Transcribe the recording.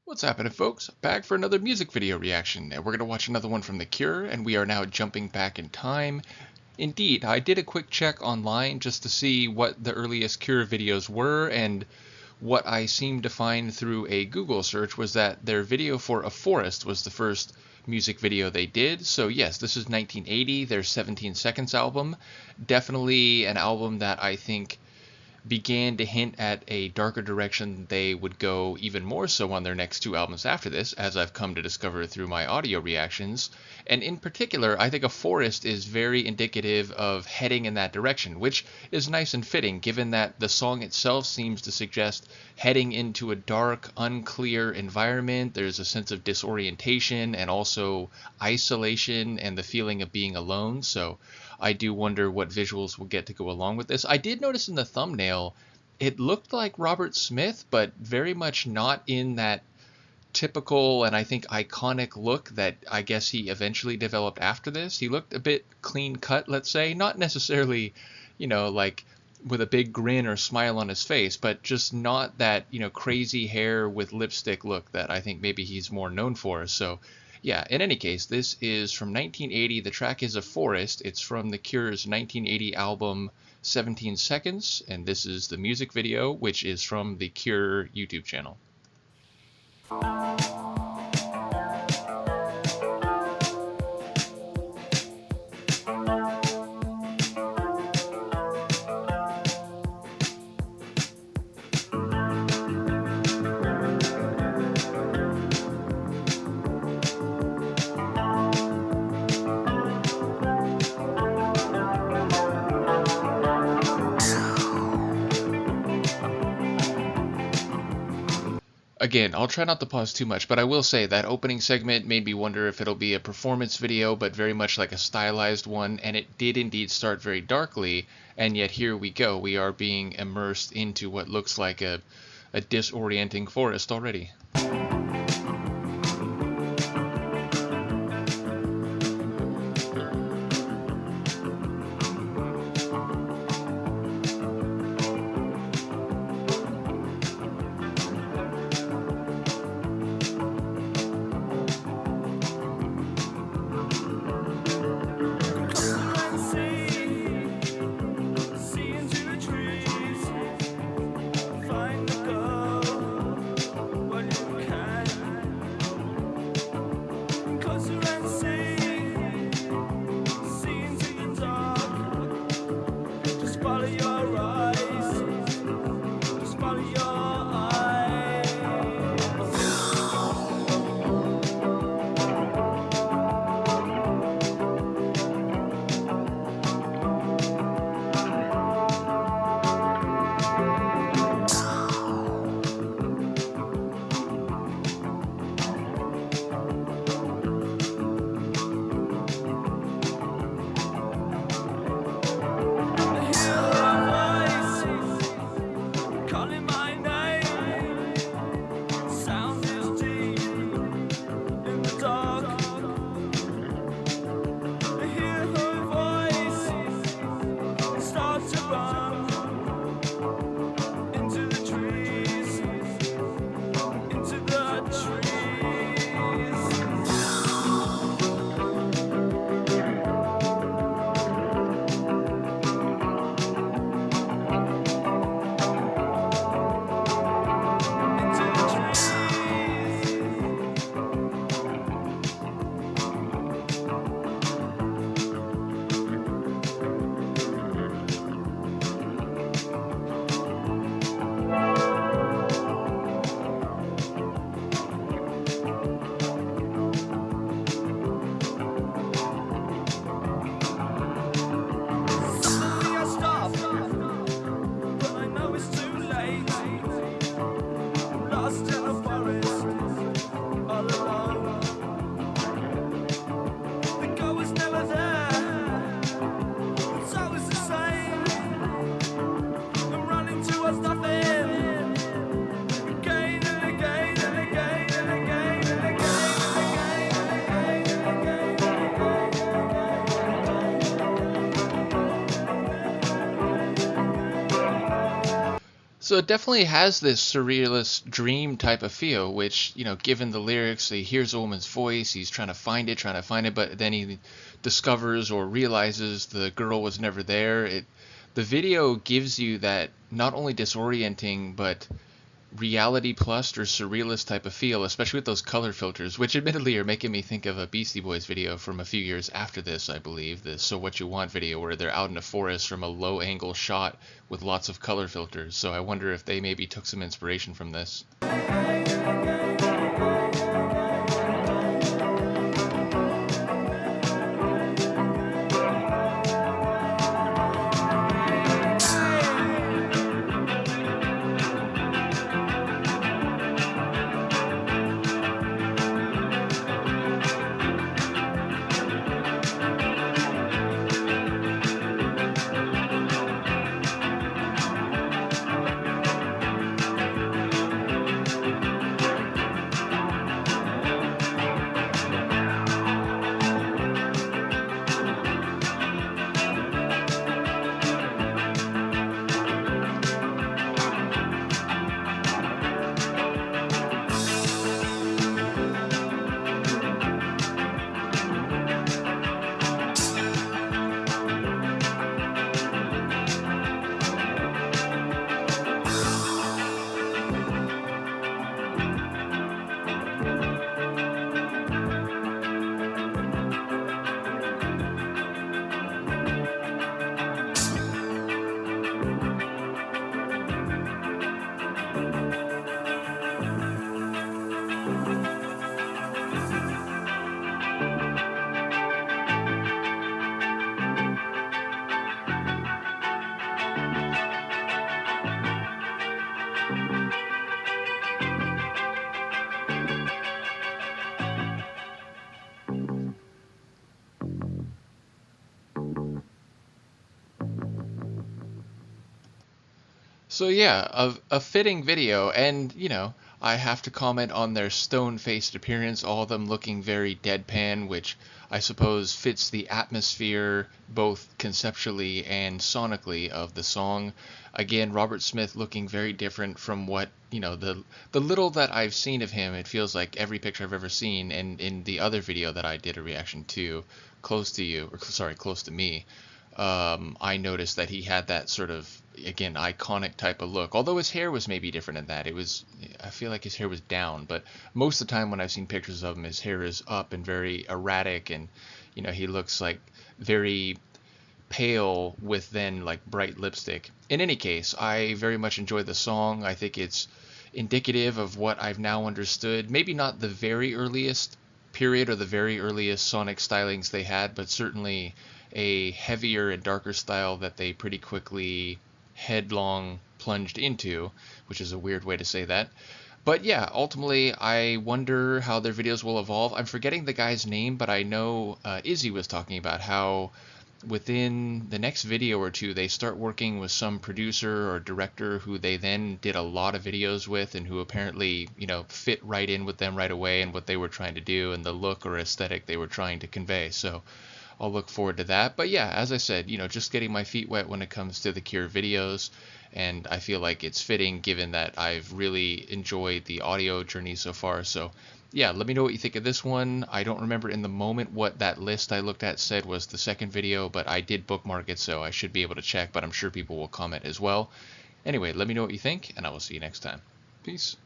What's happening, folks? Back for another music video reaction, and we're going to watch another one from The Cure, and we are now jumping back in time. Indeed, I did a quick check online just to see what the earliest Cure videos were, and what I seemed to find through a Google search was that their video for A Forest was the first music video they did. So yes, this is 1980, their 17 Seconds album. Definitely an album that I think began to hint at a darker direction they would go even more so on their next two albums after this, as I've come to discover through my audio reactions. And in particular, I think A Forest is very indicative of heading in that direction, which is nice and fitting given that the song itself seems to suggest heading into a dark, unclear environment. There's a sense of disorientation and also isolation and the feeling of being alone. So I do wonder what visuals will get to go along with this. I did notice in the thumbnail, it looked like Robert Smith, but very much not in that typical and I think iconic look that I guess he eventually developed after this. He looked a bit clean cut, let's say, not necessarily, like with a big grin or smile on his face, but just not that, crazy hair with lipstick look that I think maybe he's more known for. So yeah, in any case, this is from 1980. The track is A Forest. It's from The Cure's 1980 album 17 Seconds, and this is the music video, which is from the Cure YouTube channel. Again, I'll try not to pause too much, but I will say that opening segment made me wonder if it'll be a performance video, but very much like a stylized one, and it did indeed start very darkly, and yet here we go. We are being immersed into what looks like a disorienting forest already. So it definitely has this surrealist dream type of feel, which, given the lyrics, he hears a woman's voice, he's trying to find it, but then he discovers or realizes the girl was never there. The video gives you that not only disorienting, but reality plus or surrealist type of feel, especially with those color filters, which admittedly are making me think of a Beastie Boys video from a few years after this, I believe, the So What You Want video, where they're out in a forest from a low angle shot with lots of color filters. So I wonder if they maybe took some inspiration from this. So yeah, a fitting video, and I have to comment on their stone-faced appearance, all of them looking very deadpan, which I suppose fits the atmosphere both conceptually and sonically of the song. Again, Robert Smith looking very different from what, the little that I've seen of him. It feels like every picture I've ever seen, and in the other video that I did a reaction to, Close to You, or sorry, Close to Me, I noticed that he had that sort of, again, iconic type of look. Although his hair was maybe different in that. I feel like his hair was down, but most of the time when I've seen pictures of him, his hair is up and very erratic, and he looks like very pale with then like bright lipstick. In any case, I very much enjoy the song. I think it's indicative of what I've now understood. Maybe not the very earliest period or the very earliest sonic stylings they had, but certainly a heavier and darker style that they pretty quickly headlong plunged into, which is a weird way to say that. But yeah, ultimately, I wonder how their videos will evolve. I'm forgetting the guy's name, but I know Izzy was talking about how within the next video or two, they start working with some producer or director who they then did a lot of videos with, and who apparently, fit right in with them right away and what they were trying to do and the look or aesthetic they were trying to convey. So I'll look forward to that. But yeah, as I said, just getting my feet wet when it comes to the Cure videos, and I feel like it's fitting given that I've really enjoyed the audio journey so far. So yeah, let me know what you think of this one. I don't remember in the moment what that list I looked at said was the second video, but I did bookmark it, so I should be able to check, but I'm sure people will comment as well. Anyway, let me know what you think, and I will see you next time. Peace.